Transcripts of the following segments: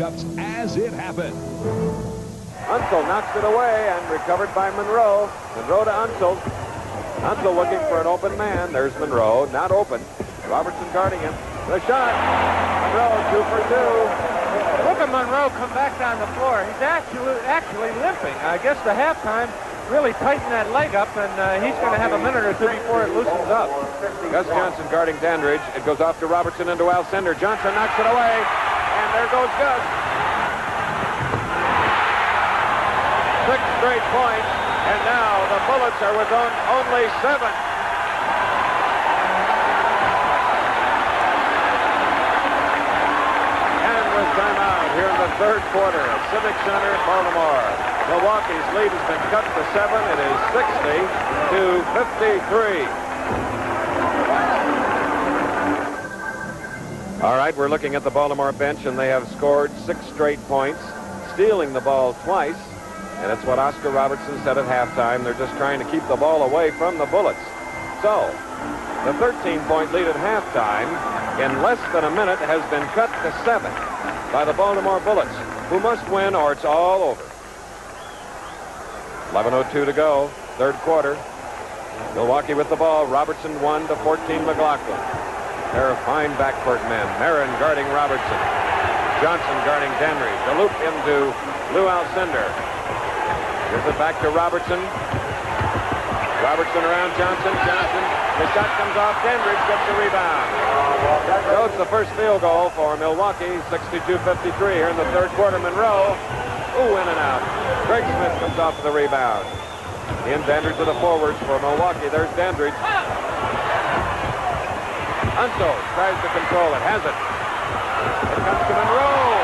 Cups as it happened. Unseld knocks it away and recovered by Monroe. Monroe to Unseld. Unseld looking for an open man. There's Monroe, not open. Robertson guarding him. The shot. Monroe 2 for 2. Look at Monroe come back down the floor. He's actually limping. I guess the halftime really tightened that leg up, and he's going to have a minute or two before it loosens up. Gus Johnson guarding Dandridge. It goes off to Robertson into Alcindor. Johnson knocks it away, and there goes Gus. 6 straight points, and now the Bullets are within only 7. And with timeout here in the third quarter at Civic Center, Baltimore. Milwaukee's lead has been cut to 7. It is 60 to 53. All right, we're looking at the Baltimore bench, and they have scored 6 straight points, stealing the ball twice. And it's what Oscar Robertson said at halftime. They're just trying to keep the ball away from the Bullets. So, the 13-point lead at halftime in less than a minute has been cut to 7 by the Baltimore Bullets, who must win or it's all over. 11:02 to go, third quarter. Milwaukee with the ball. Robertson 1 to 14 McLaughlin. Pair of fine backcourt men. Marin guarding Robertson. Johnson guarding Dandridge. A loop into Lou Alcindor. Gives it back to Robertson. Robertson around Johnson. Johnson. The shot comes off. Dandridge gets the rebound. So it's the first field goal for Milwaukee. 62-53 here in the third quarter. Monroe. Ooh, in and out. Greg Smith comes off the rebound. In Dandridge to the forwards for Milwaukee. There's Dandridge. Unseld tries to control it. Has it. It comes to Monroe.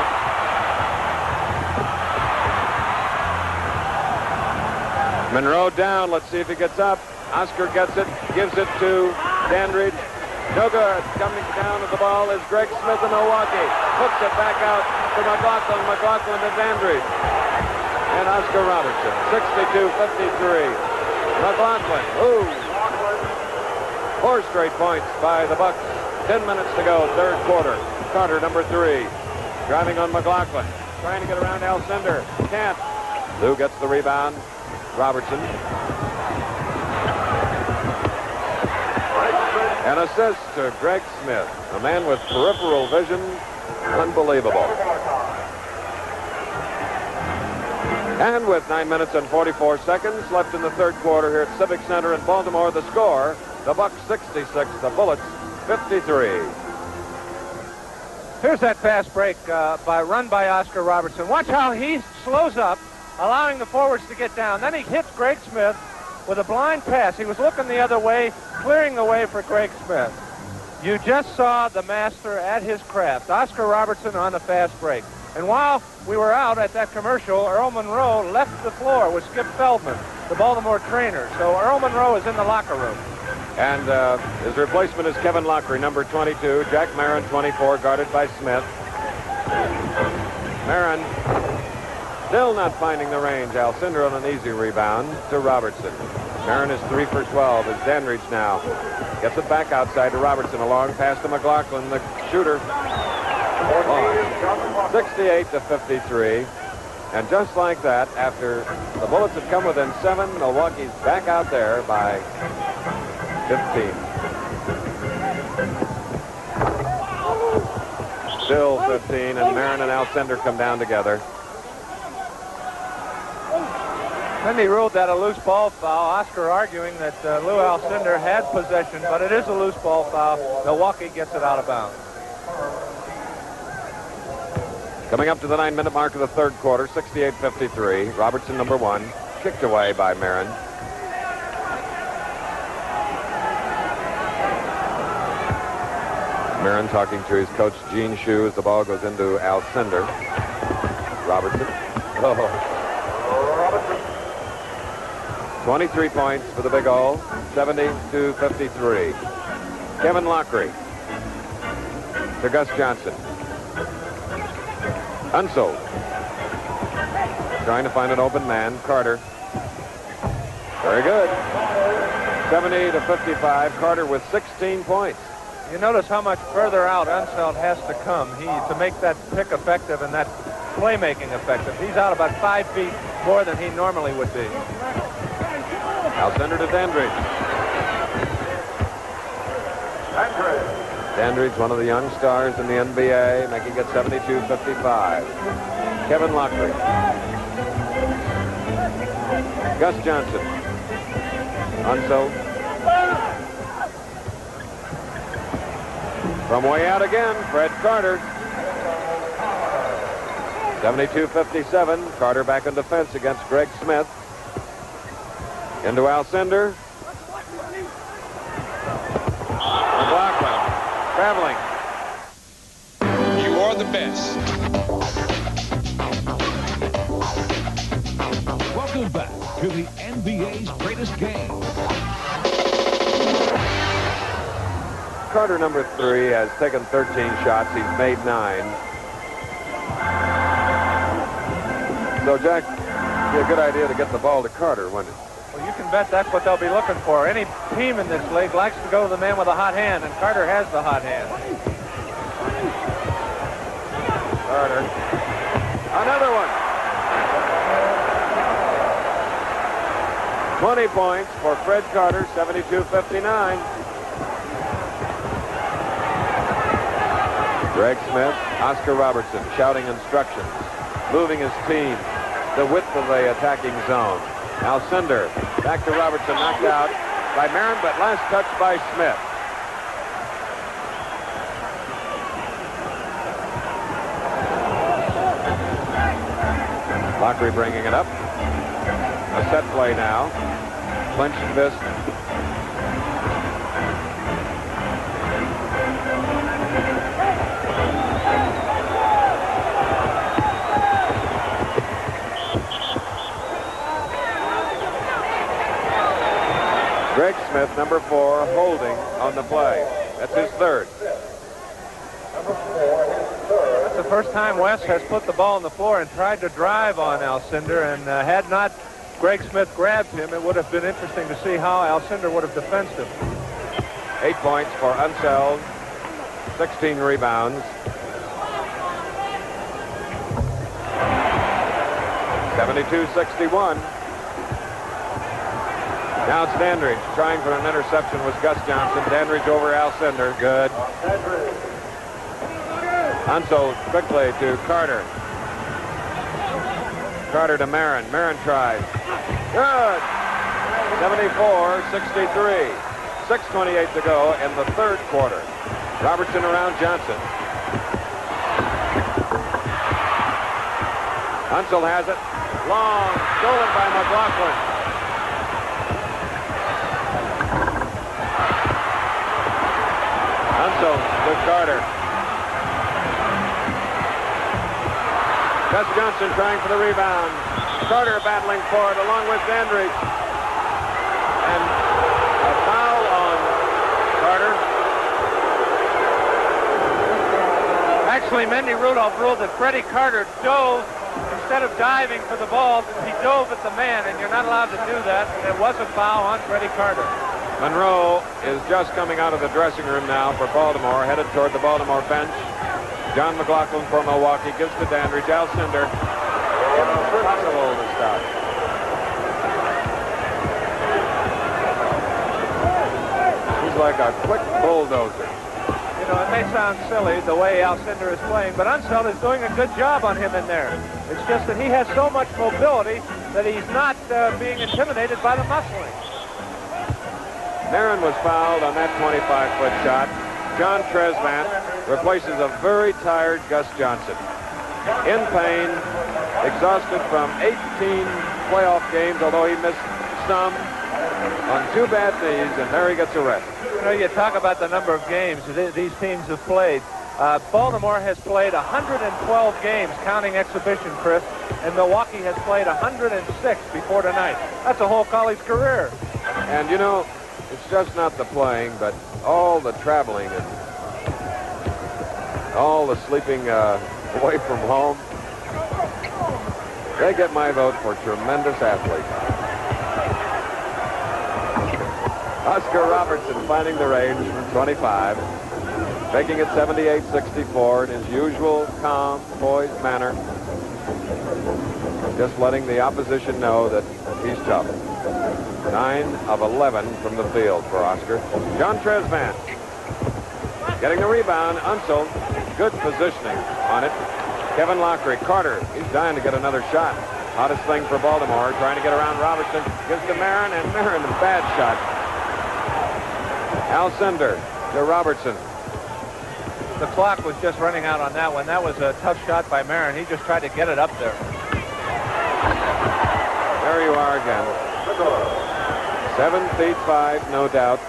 Monroe down. Let's see if he gets up. Oscar gets it. Gives it to Dandridge. No good. Coming down with the ball is Greg Smith of Milwaukee. Hooks it back out to McLaughlin. McLaughlin to Dandridge. And Oscar Robertson. 62-53. McLaughlin. Ooh. 4 straight points by the Bucks. 10 minutes to go, third quarter. Carter, number 3. Driving on McLaughlin. Trying to get around Alcindor. Can't. Lou gets the rebound. Robertson. An assist to Greg Smith. A man with peripheral vision. Unbelievable. And with 9 minutes and 44 seconds left in the third quarter here at Civic Center in Baltimore, the score, the Bucks 66, the Bullets 53. Here's that fast break run by Oscar Robertson. Watch how he slows up, allowing the forwards to get down. Then he hits Greg Smith with a blind pass. He was looking the other way, clearing the way for Greg Smith. You just saw the master at his craft, Oscar Robertson on the fast break. And while we were out at that commercial, Earl Monroe left the floor with Skip Feldman, the Baltimore trainer. So Earl Monroe is in the locker room. And his replacement is Kevin Lockery, number 22. Jack Marin, 24, guarded by Smith. Marin still not finding the range. Alcindor on an easy rebound to Robertson. Marin is 3 for 12 as Dandridge now gets it back outside to Robertson. A long pass to McLaughlin, the shooter. 68-53. And just like that, after the Bullets have come within 7, Milwaukee's back out there by 15. Still 15, and Marin and Alcindor come down together. Then he ruled that a loose ball foul. Oscar arguing that Lou Alcindor had possession, but it is a loose ball foul. Milwaukee gets it out of bounds. Coming up to the 9-minute mark of the third quarter, 68-53. Robertson, number 1, kicked away by Marin. Marin talking to his coach, Gene Shue, as the ball goes into Alcindor. Robertson. Oh. 23 points for the Big O, 70-53. Kevin Lockery to Gus Johnson. Unseld. Trying to find an open man. Carter. Very good. 70-55. Carter with 16 points. You notice how much further out Unseld has to come to make that pick effective and that playmaking effective. He's out about 5 feet more than he normally would be. Alcindor to Dandridge. Dandridge, one of the young stars in the NBA, making it 72-55. Kevin Lockery. Gus Johnson. Unseld. From way out again, Fred Carter. 72-57. Carter back in defense against Greg Smith. Into Alcindor. McLaughlin traveling. You are the best. Welcome back to the NBA's greatest game. Carter, number 3, has taken 13 shots. He's made 9. So, Jack, it'd be a good idea to get the ball to Carter, wouldn't it? Well, you can bet that's what they'll be looking for. Any team in this league likes to go to the man with a hot hand, and Carter has the hot hand. Carter. Another one. 20 points for Fred Carter, 72-59. Greg Smith, Oscar Robertson shouting instructions, moving his team the width of the attacking zone. Alcindor back to Robertson, knocked out by Marin, but last touch by Smith. Lockery bringing it up. A set play now. Clenched fist. Greg Smith, number 4, holding on the play. That's his third. That's the first time Wes has put the ball on the floor and tried to drive on Alcindor, and had not Greg Smith grabbed him, it would have been interesting to see how Alcindor would have defensed him. 8 points for Unseld, 16 rebounds. 72-61. Now it's Dandridge trying for an interception with Gus Johnson. Dandridge over Alcindor. Good. Unseld quickly to Carter. Carter to Marin. Marin tries. Good. 74-63. 6:28 to go in the third quarter. Robertson around Johnson. Unseld has it. Long. Stolen by McLaughlin. Unseld to Carter. Gus Johnson trying for the rebound. Carter battling for it along with Dandridge. And a foul on Carter. Actually, Mendy Rudolph ruled that Freddie Carter dove, instead of diving for the ball, he dove at the man, and you're not allowed to do that. And it was a foul on Freddie Carter. Monroe is just coming out of the dressing room now for Baltimore, headed toward the Baltimore bench. John McLaughlin for Milwaukee gives to Dandridge. Alcindor. Impossible to stop. He's like a quick bulldozer. You know, it may sound silly the way Alcindor is playing, but Unseld is doing a good job on him in there. It's just that he has so much mobility that he's not being intimidated by the muscling. Marin was fouled on that 25-foot shot. John Tresvant replaces a very tired Gus Johnson. In pain, exhausted from 18 playoff games, although he missed some, on 2 bad knees, and there he gets a rest. You know, you talk about the number of games these teams have played. Baltimore has played 112 games, counting exhibition, Chris, and Milwaukee has played 106 before tonight. That's a whole college career. And, you know, it's just not the playing, but all the traveling and all the sleeping away from home. They get my vote for tremendous athletes. Oscar Robertson finding the range from 25, making it 78-64 in his usual calm, poised manner. Just letting the opposition know that he's tough. 9 of 11 from the field for Oscar. John Tresvant getting the rebound. Unseld. Good positioning on it. Kevin Lockery. Carter, he's dying to get another shot. Hottest thing for Baltimore, trying to get around Robertson. Gives to Marin, and Marin, a bad shot. Alcindor to Robertson. The clock was just running out on that one. That was a tough shot by Marin. He just tried to get it up there. There you are again. 7 feet 5, no doubt.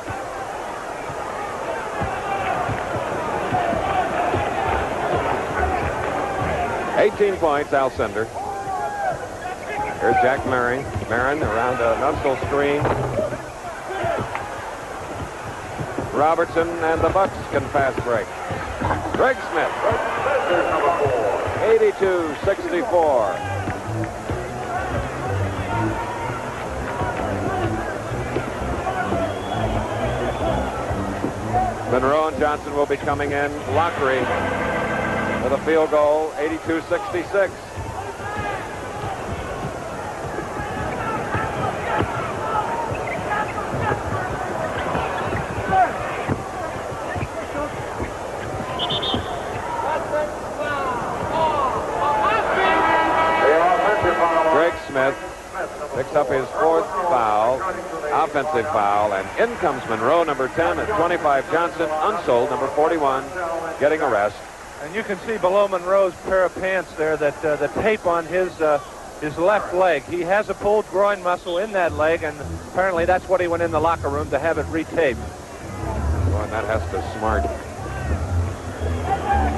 $18 points, Alcindor. Here's Jack Marin. Marin around an Unseld screen. Robertson and the Bucks can fast break. Greg Smith. 82-64. Monroe and Johnson will be coming in. Lockery with a field goal, 82-66. Greg Smith picks up his 4th foul, offensive foul, and in comes Monroe, number 10, at 25 Johnson. Unseld, number 41, getting a rest. And you can see below Monroe's pair of pants there that the tape on his left leg. He has a pulled groin muscle in that leg, and apparently that's what he went in the locker room to have it retaped. Boy, that has to smart.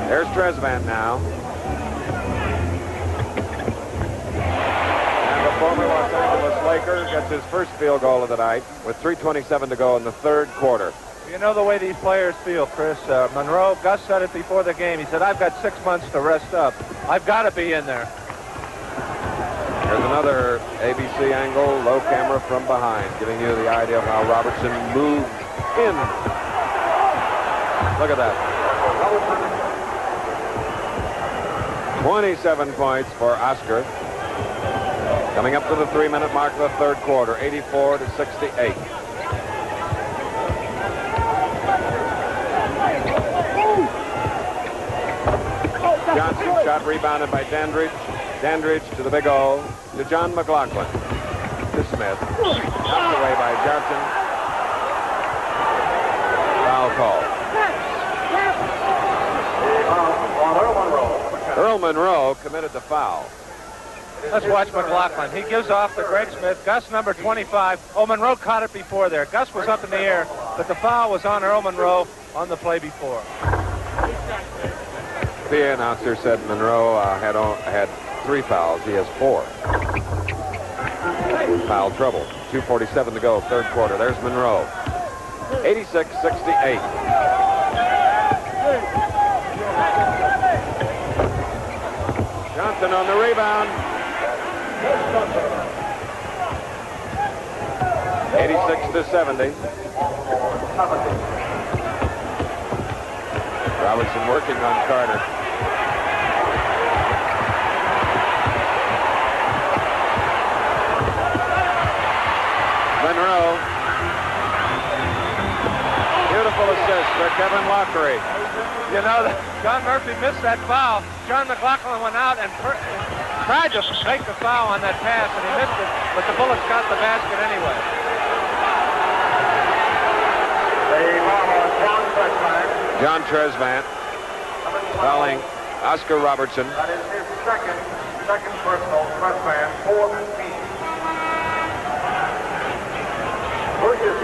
There's Tresvant now. And the former Los Angeles Laker gets his first field goal of the night with 3:27 to go in the 3rd quarter. You know the way these players feel, Chris. Monroe, Gus said it before the game. He said, I've got 6 months to rest up. I've got to be in there. There's another ABC angle, low camera from behind, giving you the idea of how Robertson moved in. Look at that. 27 points for Oscar. Coming up to the 3-minute mark of the 3rd quarter, 84-68. Johnson shot rebounded by Dandridge. Dandridge to the big O, to John McLaughlin. To Smith. Knocked away by Johnson. Foul call. Earl Monroe committed the foul. Let's watch McLaughlin. He gives off to Greg Smith. Gus, number 25. Oh, Monroe caught it before there. Gus was up in the air, but the foul was on Earl Monroe on the play before. The announcer said Monroe had 3 fouls. He has 4. Foul trouble. 2:47 to go, 3rd quarter. There's Monroe. 86-68. Johnson on the rebound. 86-70. Robertson working on Carter. Monroe. Beautiful assist for Kevin Lockery. You know, John Murphy missed that foul. John McLaughlin went out and tried to make the foul on that pass, and he missed it, but the Bullets got the basket anyway. John Tresvant fouling Oscar Robertson. That is his second personal Tresvant, 4-15.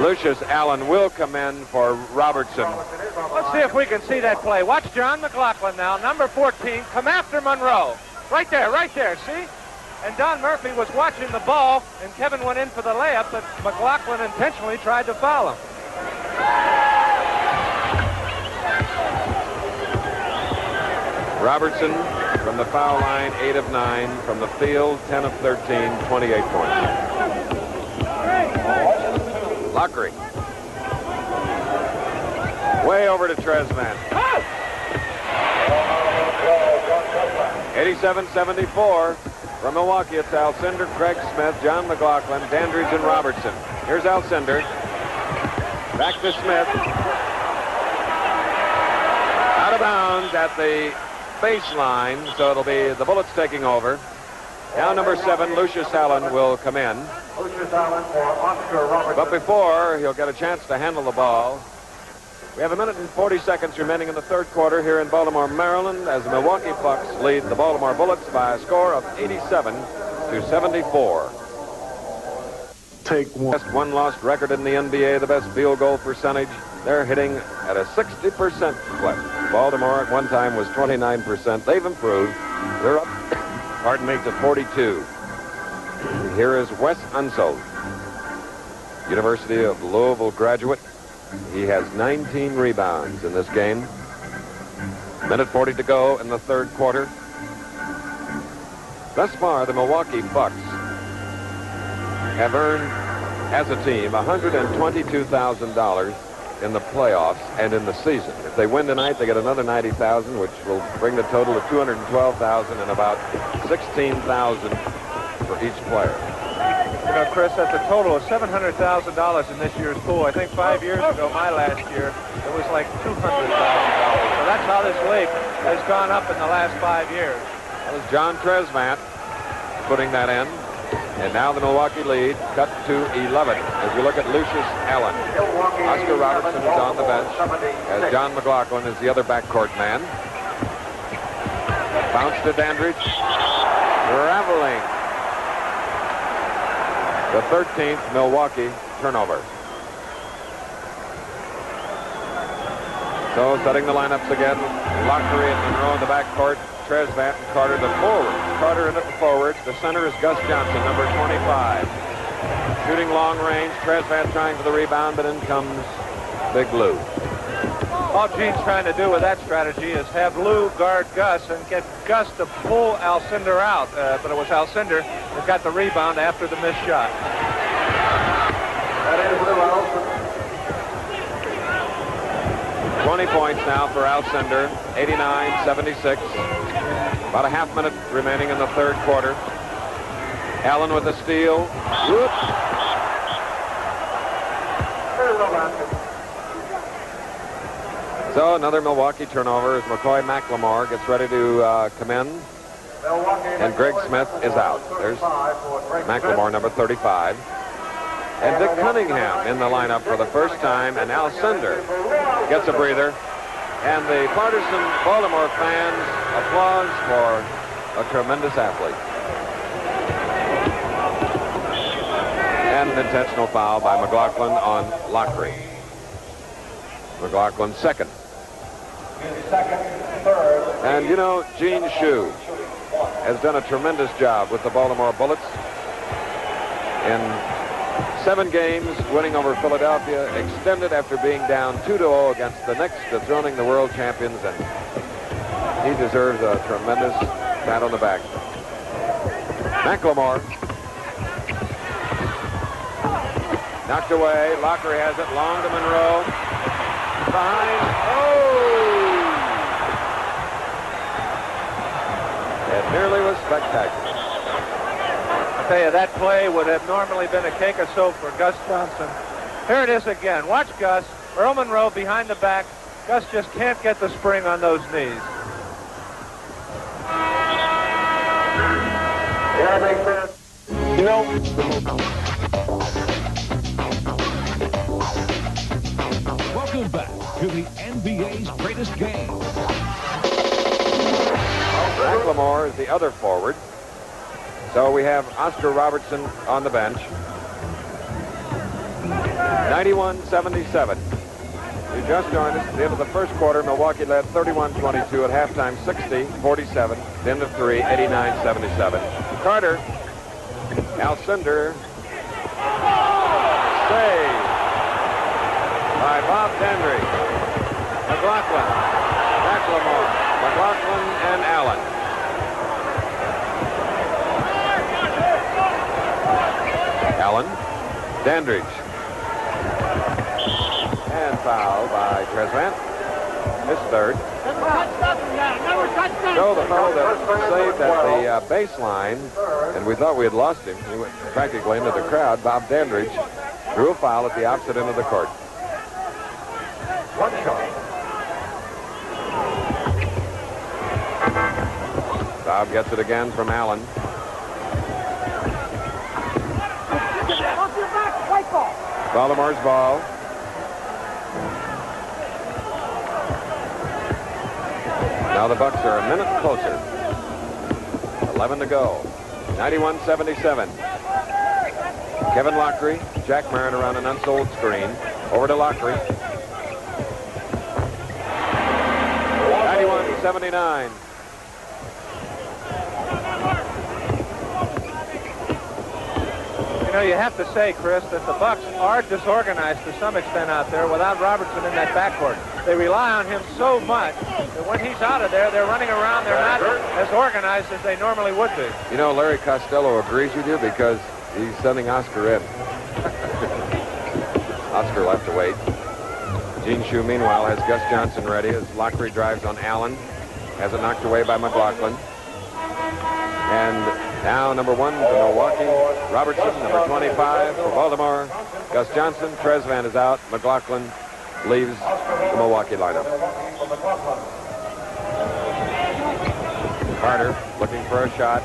Lucius Allen will come in for Robertson. Let's see if we can see that play. Watch John McLaughlin now, number 14, come after Monroe. Right there, see? And Don Murphy was watching the ball, and Kevin went in for the layup, but McLaughlin intentionally tried to foul him. Robertson from the foul line, 8 of 9. From the field, 10 of 13, 28 points. Lockery. Way over to Tresvant. 87-74. From Milwaukee, it's Alcindor, Craig Smith, John McLaughlin, Dandridge, and Robertson. Here's Alcindor. Back to Smith. Out of bounds at the baseline, so it'll be the Bullets taking over. Now number 7, Lucius Allen, will come in. Lucius Allen for Oscar Robertson. But before he'll get a chance to handle the ball, we have 1 minute and 40 seconds remaining in the third quarter here in Baltimore, Maryland, as the Milwaukee Bucks lead the Baltimore Bullets by a score of 87-74. Take one. Best one-loss record in the NBA, the best field goal percentage. They're hitting at a 60% clip. Baltimore at one time was 29%. They've improved. They're up, pardon me, to 42. Here is Wes Unseld, University of Louisville graduate. He has 19 rebounds in this game. 1:40 to go in the third quarter. Thus far, the Milwaukee Bucks have earned, as a team, $122,000 in the playoffs and in the season. If they win tonight, they get another $90,000, which will bring the total to $212,000 and about $16,000 for each player. You know, Chris, that's a total of $700,000 in this year's pool. I think 5 years ago, my last year, it was like $200,000. So that's how this league has gone up in the last 5 years. That was John Tresvant putting that in. And now the Milwaukee lead cut to 11 as we look at Lucius Allen. Oscar Robertson is on the bench as John McLaughlin is the other backcourt man. Bounce to Dandridge. Traveling. The 13th Milwaukee turnover. So setting the lineups again. Lockery and Monroe in the backcourt. Tresvant and Carter the forward. Carter in at the forward. The center is Gus Johnson, number 25. Shooting long range. Tresvant trying for the rebound, but in comes Big Lou. All Gene's trying to do with that strategy is have Lou guard Gus and get Gus to pull Alcindor out. But it was Alcindor that got the rebound after the missed shot. That is Lou Alcindor. 20 points now for Alcindor, 89-76. About a half minute remaining in the third quarter. Allen with a steal. Whoop. So another Milwaukee turnover as McCoy McLemore gets ready to come in. And Greg Smith is out. There's McLemore, number 35. And Dick Cunningham in the lineup for the first time, and Alcindor gets a breather. And the partisan Baltimore fans applause for a tremendous athlete. And an intentional foul by McLaughlin on Lockery. McLaughlin's second. And you know, Gene Shue has done a tremendous job with the Baltimore Bullets in 7 games, winning over Philadelphia, extended after being down 2-0 against the Knicks, dethroning the world champions, and he deserves a tremendous pat on the back. McLemore knocked away. Lockery has it, long to Monroe. Behind. Oh! It nearly was spectacular. I tell you, that play would have normally been a cake of soap for Gus Johnson. Here it is again. Watch Gus. Earl Monroe behind the back. Gus just can't get the spring on those knees. Yeah, makes sense. You know, welcome back to the NBA's greatest game. McLemore is the other forward. So we have Oscar Robertson on the bench. 91-77. You just joined us at the end of the first quarter. Milwaukee led 31-22 at halftime, 60-47. The end of 3, 89-77. Carter, Alcindor, saved by Bob Dandridge. McLaughlin, McLemore, McLaughlin, and Allen. Allen, Dandridge. And foul by Tresvant. his third. Joe, the fellow that saved at the baseline, and we thought we had lost him. He went practically into the crowd. Bob Dandridge drew a foul at the opposite end of the court. One shot. Bob gets it again from Allen. Baltimore's ball. Now the Bucks are a minute closer. 11 to go. 91-77. Kevin Lockery, Jack Marin around an unsold screen. Over to Lockery. 91-79. You know, you have to say, Chris, that the Bucks are disorganized to some extent out there without Robertson in that backcourt. They rely on him so much that when he's out of there, they're running around. They're not as organized as they normally would be. You know, Larry Costello agrees with you because he's sending Oscar in. Oscar left to wait. Gene Shue, meanwhile, has Gus Johnson ready as Lockery drives on Allen. Has it knocked away by McLaughlin. And now number 1 for Milwaukee. Robertson, number 25 for Baltimore. Gus Johnson. Trezvan is out. McLaughlin leaves the Milwaukee lineup. Carter looking for a shot.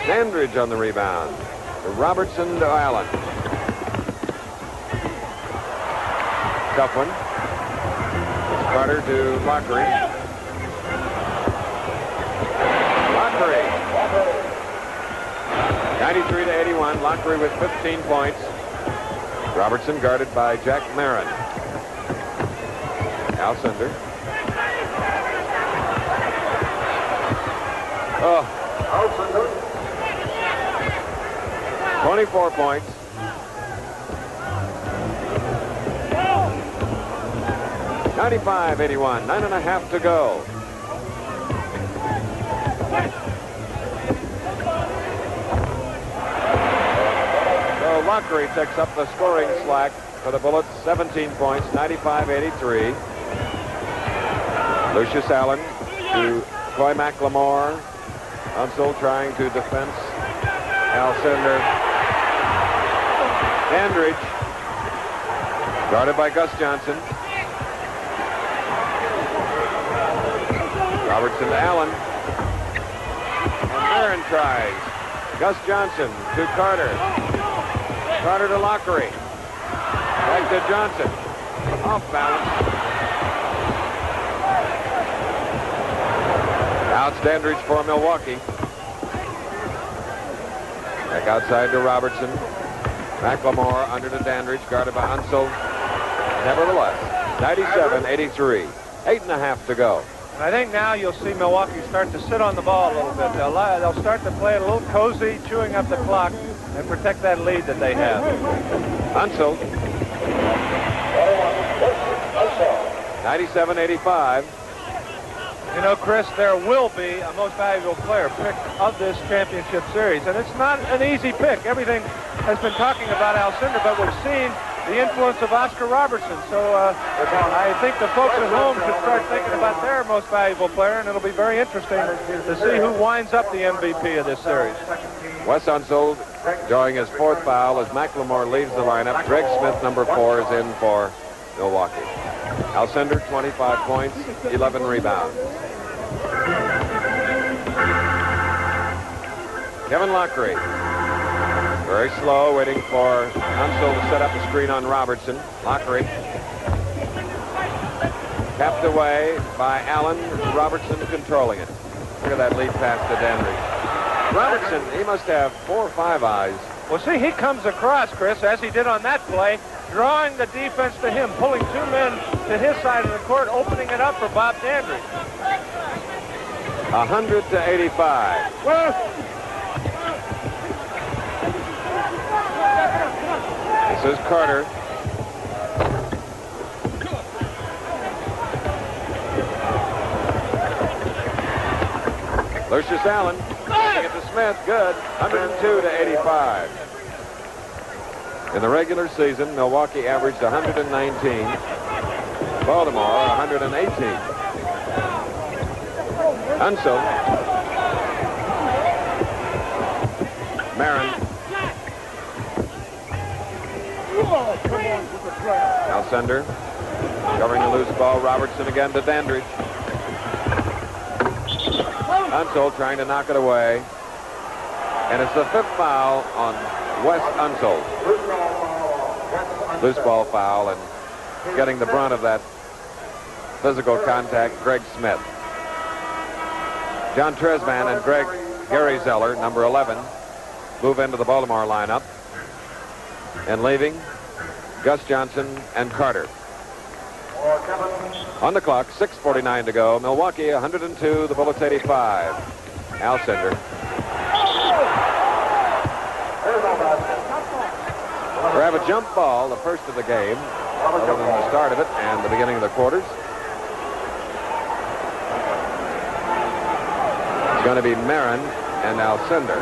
Dandridge on the rebound. To Robertson to Allen. Tough one. It's Carter to Lockery. Lockery. 93-81. Lockery with 15 points. Robertson guarded by Jack Marin. Alcindor. Oh. 24 points. $95-81. 9.5 to go. So Lockery takes up the scoring slack for the Bullets. 17 points. 95-83. Lucius Allen to Troy McLemore. Unseld trying to defense Alcindor. Dandridge guarded by Gus Johnson. Robertson to Allen. And Marin tries. Gus Johnson to Carter. Carter to Lockery. Back to Johnson. Off balance. Now it's Dandridge for Milwaukee. Back outside to Robertson. McLemore under to Dandridge, guarded by Unseld. Nevertheless, 97-83. 8.5 to go. I think now you'll see Milwaukee start to sit on the ball a little bit. They'll start to play a little cozy, chewing up the clock, and protect that lead that they have. Unseld. 97-85. You know, Chris, there will be a most valuable player pick of this championship series, and it's not an easy pick. Everything has been talking about Alcindor, but we've seen the influence of Oscar Robertson. So I think the folks at home should start thinking about their most valuable player, and it'll be very interesting to see who winds up the MVP of this series. Wes Unseld drawing his 4th foul as McLemore leaves the lineup. Greg Smith, number 4, is in for Milwaukee. Alcindor, 25 points, 11 rebounds. Kevin Lockery. Very slow, waiting for Unseld to set up a screen on Robertson. Lockery. Tapped away by Allen. Robertson controlling it. Look at that lead pass to Dandridge. Robertson, he must have 4 or 5 eyes. Well, see, he comes across, Chris, as he did on that play, drawing the defense to him, pulling 2 men to his side of the court, opening it up for Bob Dandridge. 100-85. This is Carter. Lucius Allen giving it to Smith. Good. 102-85. In the regular season, Milwaukee averaged 119. Baltimore 118. Unseld. Marin. Alcindor covering the loose ball. Robertson again to Dandridge. Unseld trying to knock it away. And it's the 5th foul on Wes Unseld. Loose ball foul, and getting the brunt of that physical contact, Greg Smith. John Tresman and Gary Zeller, number 11, move into the Baltimore lineup. And leaving, Gus Johnson and Carter. On the clock, 6:49 to go. Milwaukee 102, the Bullets 85. Alcindor. We have a jump ball, the first of the game, other than the start of it and the beginning of the quarters. It's going to be Marin and Alcindor.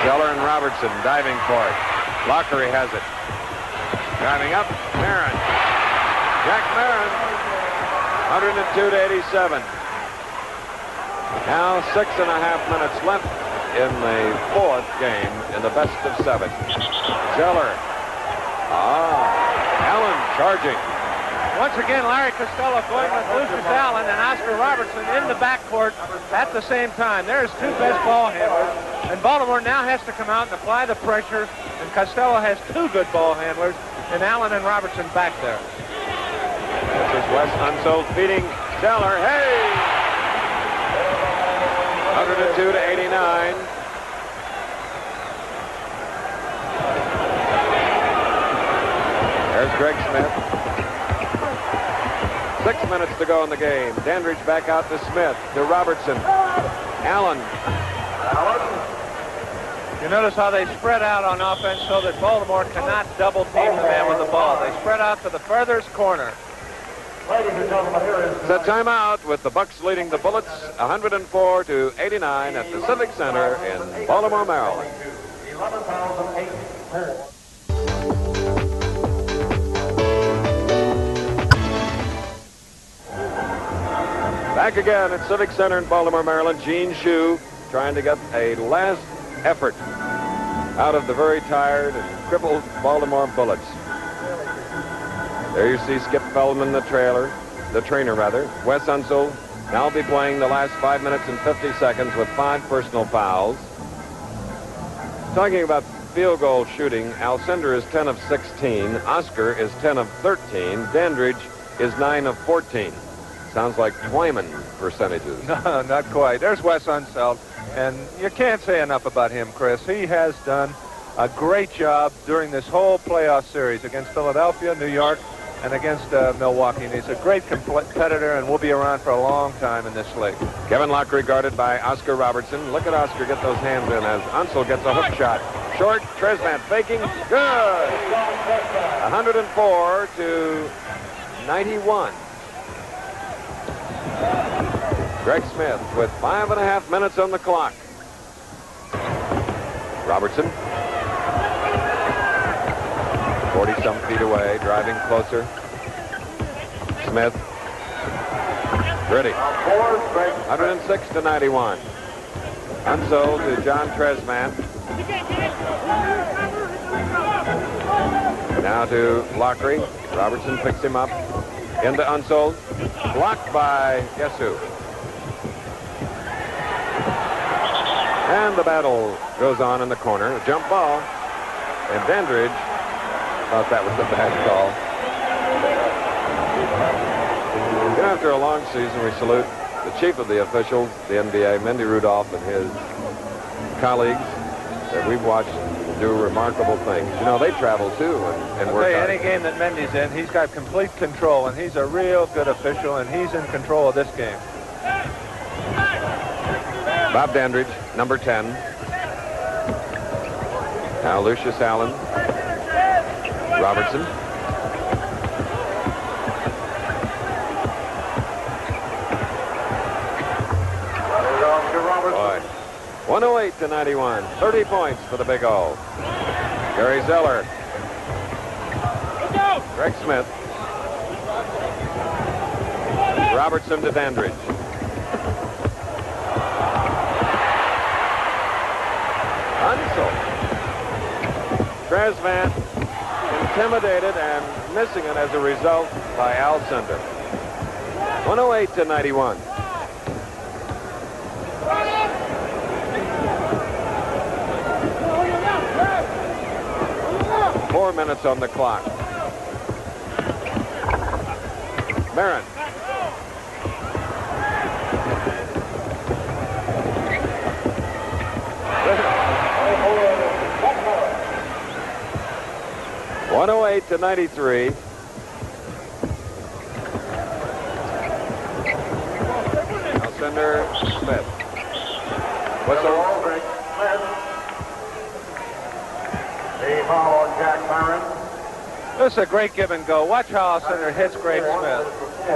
Zeller and Robertson diving for it. Lockery has it. Driving up, Marin. Jack Marin, 102 to 87. Now 6.5 minutes left in the 4th game in the best of 7. Zeller. Allen charging. Once again, Larry Costello going with Lucius Allen and Oscar Robertson in the backcourt at the same time. There's 2 best ball handlers. And Baltimore now has to come out and apply the pressure. And Costello has 2 good ball handlers, and Allen and Robertson back there. This is Wes Unseld feeding Zeller. Hey! 102 to 89. There's Greg Smith. 6 minutes to go in the game. Dandridge back out to Smith, to Robertson. Allen. You notice how they spread out on offense so that Baltimore cannot double team the man with the ball. They spread out to the furthest corner. It's a timeout with the Bucks leading the Bullets 104 to 89 at the Civic Center in Baltimore, Maryland. Back again at Civic Center in Baltimore, Maryland. Gene Shue trying to get a last effort out of the very tired and crippled Baltimore Bullets. There you see Skip Feldman, the trainer. Wes Unseld now will be playing the last 5 minutes and 50 seconds with 5 personal fouls. Talking about field goal shooting, Alcindor is 10 of 16. Oscar is 10 of 13. Dandridge is 9 of 14. Sounds like Twyman percentages. No, not quite. There's Wes Unseld, and you can't say enough about him, Chris. He has done a great job during this whole playoff series against Philadelphia, New York, and against Milwaukee. And he's a great competitor and will be around for a long time in this league. Kevin Lockery guarded by Oscar Robertson. Look at Oscar get those hands in as Unseld gets a hook shot. Short, Tresman faking. Good! 104 to 91. Greg Smith with 5.5 minutes on the clock. Robertson. 40-some feet away, driving closer. Smith. Ready. 106 to 91. Unseld to John Tresman. Now to Lockery. Robertson picks him up. Into Unseld. Blocked by guess who? And the battle goes on in the corner. A jump ball. And Dandridge thought that was a bad call. And after a long season, we salute the chief of the officials, the NBA, Mendy Rudolph, and his colleagues that we've watched do remarkable things. You know, they travel too and work hard. Any game that Mendy's in, he's got complete control, and he's a real good official, and he's in control of this game. Bob Dandridge, number 10. Now Lucius Allen. Robertson. Boy. 108 to 91. 30 points for the Big O. Gary Zeller. Greg Smith. Robertson to Dandridge. Unseld. Tresvant intimidated and missing it as a result by Alcindor. 108 to 91. Four minutes on the clock. Barron. .108 to 93. Alcindor, Smith. Whistle. The foul on Jack Barron. This is a great give and go. Watch how Alcindor hits Greg Smith.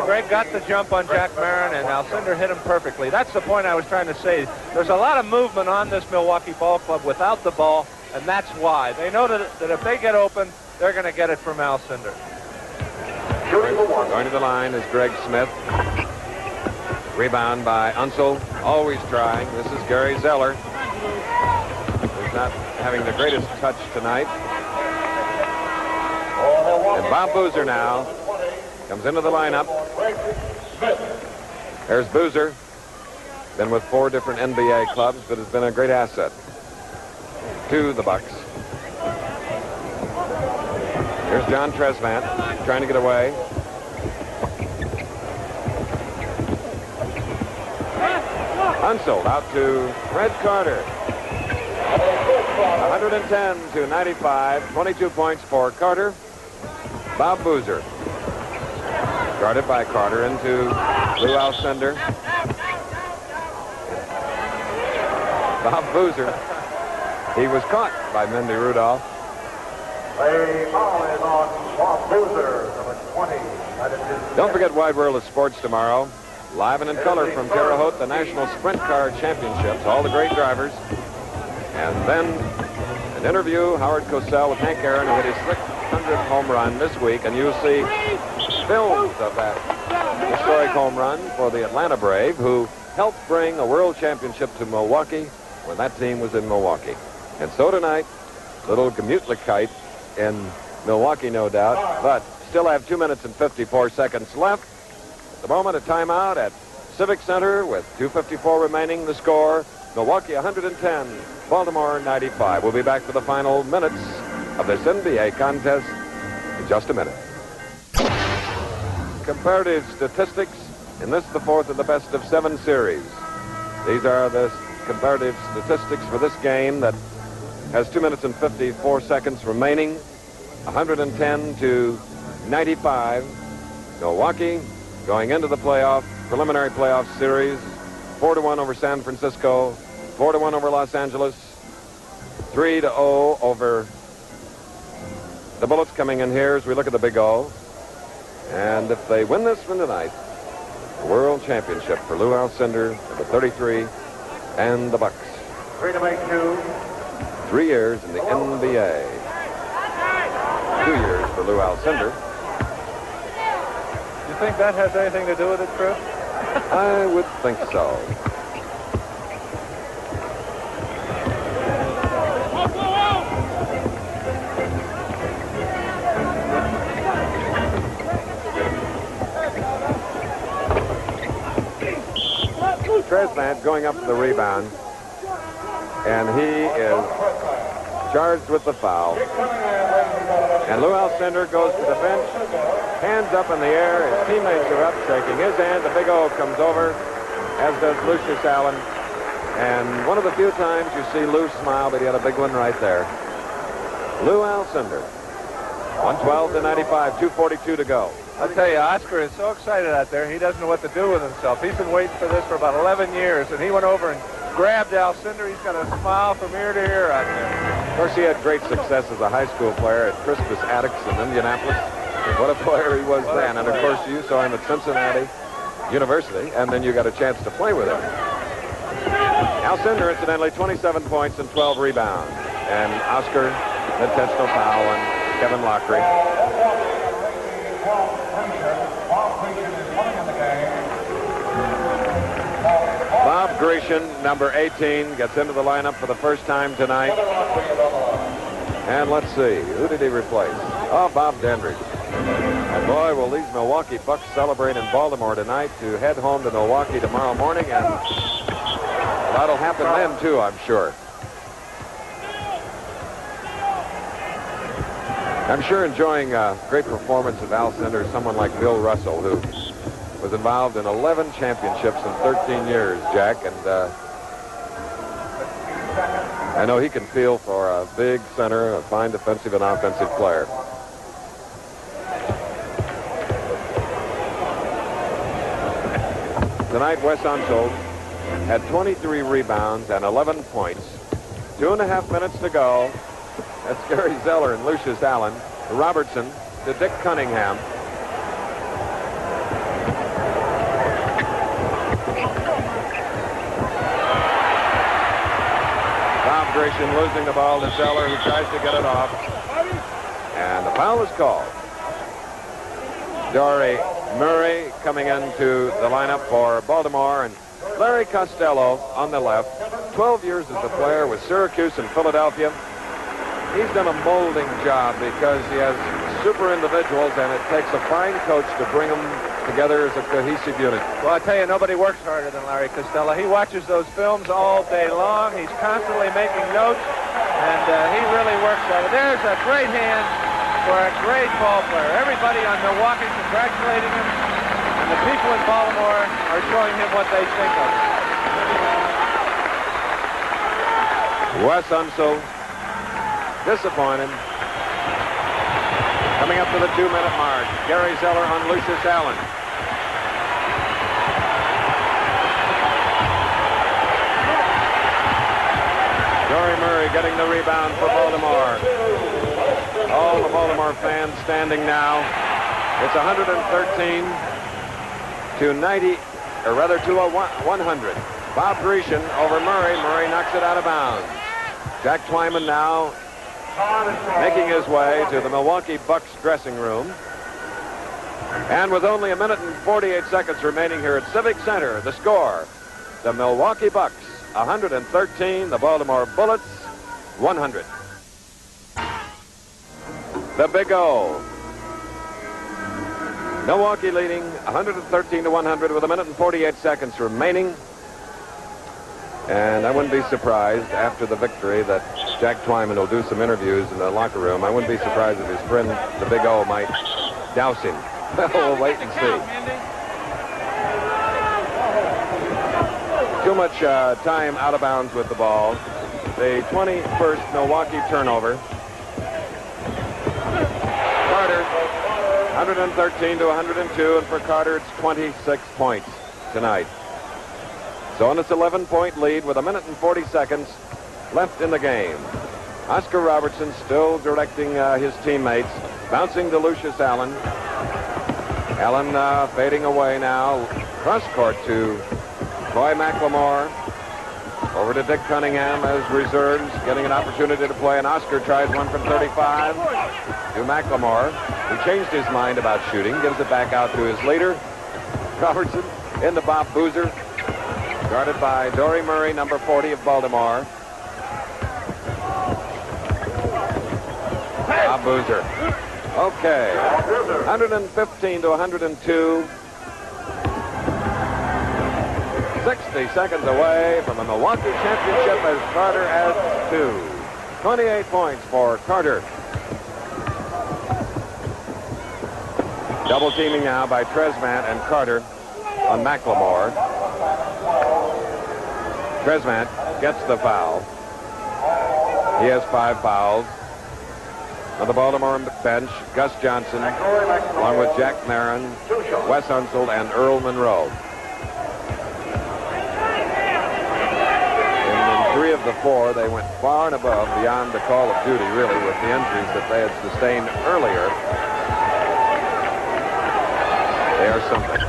Greg got the jump on Jack Barron, and Alcindor hit him perfectly. That's the point I was trying to say. There's a lot of movement on this Milwaukee ball club without the ball, and that's why. They know that if they get open, they're going to get it from Alcindor. Going to the line is Greg Smith. Rebound by Unseld. Always trying. This is Gary Zeller, who's not having the greatest touch tonight. And Bob Boozer now comes into the lineup. There's Boozer. Been with 4 different NBA clubs, but has been a great asset to the Bucks. Here's John Tresvant trying to get away. Unseld out to Fred Carter. 110 to 95. 22 points for Carter. Bob Boozer. Guarded by Carter into Lou Alcindor. Bob Boozer. He was caught by Mindy Rudolph. The foul is on Bob Boozer, number 20. That is his Don't forget Wide World of Sports tomorrow. Live and in color from Terre Haute, the National Sprint Car Championships. All the great drivers. And then an interview, Howard Cosell with Hank Aaron, who hit his 600th home run this week. And you'll see films of that historic home run for the Atlanta Brave, who helped bring a world championship to Milwaukee when that team was in Milwaukee. And so tonight, little Gemütlichkeit in Milwaukee, no doubt, but still have 2 minutes and 54 seconds left. At the moment, a timeout at Civic Center with 2:54 remaining. The score, Milwaukee 110, Baltimore 95. We'll be back for the final minutes of this NBA contest in just a minute. Comparative statistics in this, the 4th of the best of 7 series. These are the comparative statistics for this game that has 2 minutes and 54 seconds remaining. 110 to 95. Milwaukee going into the preliminary playoff series. 4-1 over San Francisco. 4-1 over Los Angeles. 3-0 over the Bullets coming in here as we look at the Big O. And if they win this one tonight, the World Championship for Lou Alcindor, number 33, and the Bucks. 3 to make 2. 3 years in the NBA. 2 years for Lou Alcindor. You think that has anything to do with it, Chris? I would think so. Tresvant going up for the rebound, and he is charged with the foul. And Lou Alcindor goes to the bench, hands up in the air. His teammates are up, shaking his hand. The Big O comes over, as does Lucius Allen. And one of the few times you see Lou smile, but he had a big one right there. Lou Alcindor, 112 to 95, 2:42 to go. I'll tell you, Oscar is so excited out there, he doesn't know what to do with himself. He's been waiting for this for about 11 years, and he went over and grabbed Alcindor. He's got a smile from ear to ear out there. Of course, he had great success as a high school player at Crispus Attucks in Indianapolis. What a player he was then. And, of course, you saw him at Cincinnati University, and then you got a chance to play with him. Alcindor, incidentally, 27 points and 12 rebounds. And Oscar Intentional foul on Kevin Lockery. Bob Grecian, number 18, gets into the lineup for the first time tonight. And let's see, who did he replace? Oh, Bob Dandridge. And boy, will these Milwaukee Bucks celebrate in Baltimore tonight to head home to Milwaukee tomorrow morning, and that'll happen then, too, I'm sure. I'm sure enjoying a great performance of Al Center, someone like Bill Russell, who was involved in 11 championships in 13 years, Jack, and I know he can feel for a big center, a fine defensive and offensive player. Tonight, Wes Unseld had 23 rebounds and 11 points. 2.5 minutes to go. That's Gary Zeller and Lucius Allen. Robertson to Dick Cunningham. Bob Grecian losing the ball to Zeller, who tries to get it off. And the foul is called. Dory Murray coming into the lineup for Baltimore, and Larry Costello on the left. 12 years as a player with Syracuse and Philadelphia. He's done a molding job because he has super individuals, and it takes a fine coach to bring them together as a cohesive unit. Well, I tell you, nobody works harder than Larry Costello. He watches those films all day long. He's constantly making notes, and he really works at it. There's a great hand for a great ball player. Everybody on Milwaukee congratulating him, and the people in Baltimore are showing him what they think of him. Wes Unseld, disappointed. Coming up to the 2-minute mark, Gary Zeller on Lucius Allen. Dory Murray getting the rebound for Baltimore. All the Baltimore fans standing now. It's 113 to 90, or rather to a 100. Bob Grecian over Murray. Murray knocks it out of bounds. Jack Twyman now making his way to the Milwaukee Bucks dressing room. And with only 1 minute and 48 seconds remaining here at Civic Center, the score, the Milwaukee Bucks 113, the Baltimore Bullets 100. The Big O. Milwaukee leading 113 to 100 with 1 minute and 48 seconds remaining. And I wouldn't be surprised after the victory that Jack Twyman will do some interviews in the locker room. I wouldn't be surprised if his friend, the Big O, might douse him. We'll wait and see. Too much time out of bounds with the ball. The 21st Milwaukee turnover. Carter, 113 to 102, and for Carter, it's 26 points tonight. So on its 11-point lead with 1 minute and 40 seconds left in the game. Oscar Robertson still directing his teammates, bouncing to Lucius Allen. Allen fading away now. Cross court to Roy McLemore. Over to Dick Cunningham as reserves, getting an opportunity to play, and Oscar tries one from 35 to McLemore. He changed his mind about shooting, gives it back out to his leader, Robertson, into Bob Boozer. Guarded by Dory Murray, number 40 of Baltimore. Bob Boozer. Okay. 115 to 102. 60 seconds away from a Milwaukee championship as Carter adds 2. 28 points for Carter. Double teaming now by Tresvant and Carter on McLemore. Tresvant gets the foul. He has 5 fouls. On the Baltimore bench, Gus Johnson, along with Jack Marin, Wes Unseld, and Earl Monroe. In 3 of the 4, they went far and above beyond the call of duty, really, with the injuries that they had sustained earlier. They are something.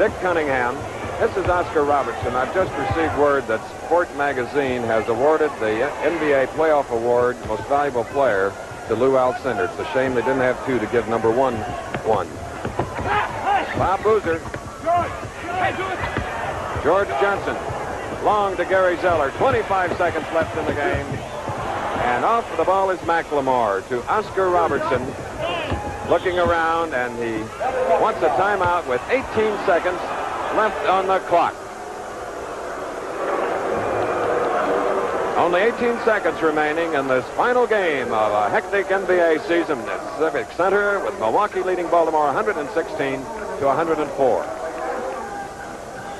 Dick Cunningham. This is Oscar Robertson. I've just received word that Sport Magazine has awarded the NBA Playoff Award, Most Valuable Player, to Lou Alcindor. It's a shame they didn't have two to give number one. Bob Boozer. George Johnson. Long to Gary Zeller. 25 seconds left in the game. And off the ball is McLemore to Oscar Robertson. Looking around, and he wants a timeout with 18 seconds left on the clock. Only 18 seconds remaining in this final game of a hectic NBA season at Civic Center, with Milwaukee leading Baltimore 116 to 104.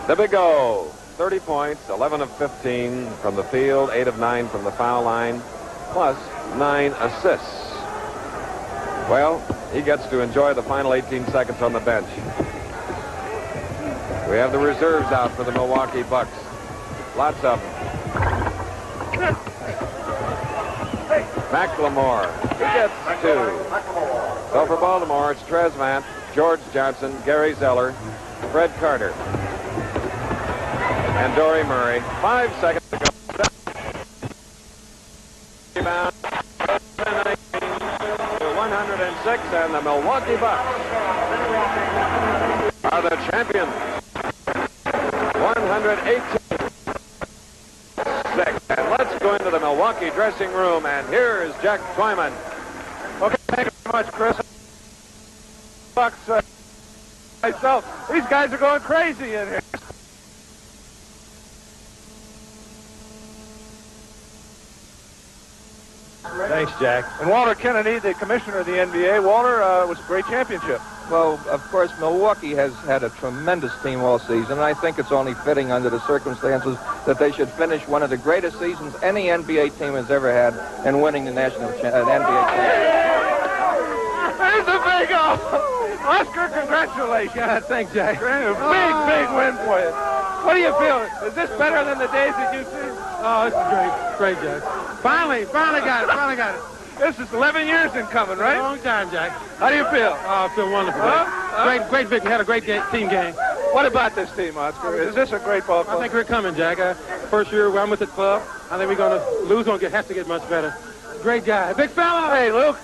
The Big O, 30 points, 11 of 15 from the field, 8 of 9 from the foul line, plus 9 assists. Well, he gets to enjoy the final 18 seconds on the bench. We have the reserves out for the Milwaukee Bucks. Lots of them. McLemore, he gets 2. So for Baltimore, it's Trezvant, George Johnson, Gary Zeller, Fred Carter, and Dory Murray. 5 seconds to go. Rebound. 106, and the Milwaukee Bucks are the champions. 118-6. And let's go into the Milwaukee dressing room, and here is Jack Twyman. Okay, thank you very much, Chris. Bucks, myself, these guys are going crazy in here. Thanks, Jack. And Walter Kennedy, the commissioner of the NBA. Walter, it was a great championship. Well, of course, Milwaukee has had a tremendous team all season, and I think it's only fitting under the circumstances that they should finish one of the greatest seasons any NBA team has ever had in winning the NBA championship. There's a big O! Oscar, congratulations. Thanks, Jack. Big win for you. What do you feel? Is this better than the days that you see? Oh, this is great, Jack. Finally got it. This is 11 years in coming, right? Long time, Jack. How do you feel? Oh, I feel wonderful. Great victory. Had a great team game. What about this team, Oscar? Is this a great ball club? I think we're coming, Jack. First year I'm with the club. I think we're going to lose. Have to get much better. Great guy. Big fella. Hey, Luke.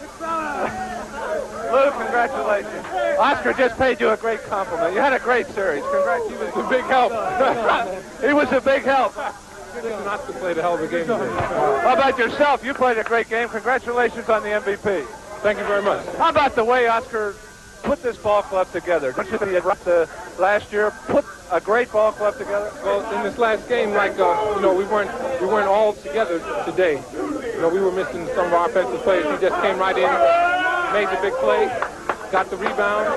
Luke, congratulations. Oscar just paid you a great compliment. You had a great series. Congratulations. He was a big help. He was a big help. Oscar played a hell of a game today. How about yourself? You played a great game. Congratulations on the MVP. Thank you very much. How about the way Oscar put this ball club together? Don't you think he had last year put a great ball club together? Well, in this last game, we weren't all together today. We were missing some of our offensive players. He just came right in, made the big play, got the rebound,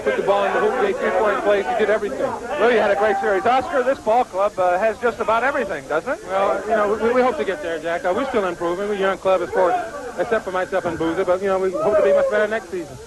put the ball in the hoop, gave 3-point plays. He did everything. Well, you had a great series. Oscar, this ball club has just about everything, doesn't it? Well, we hope to get there, Jack. We're still improving. We're a young club, except for myself and Boozer, but, we hope to be much better next season.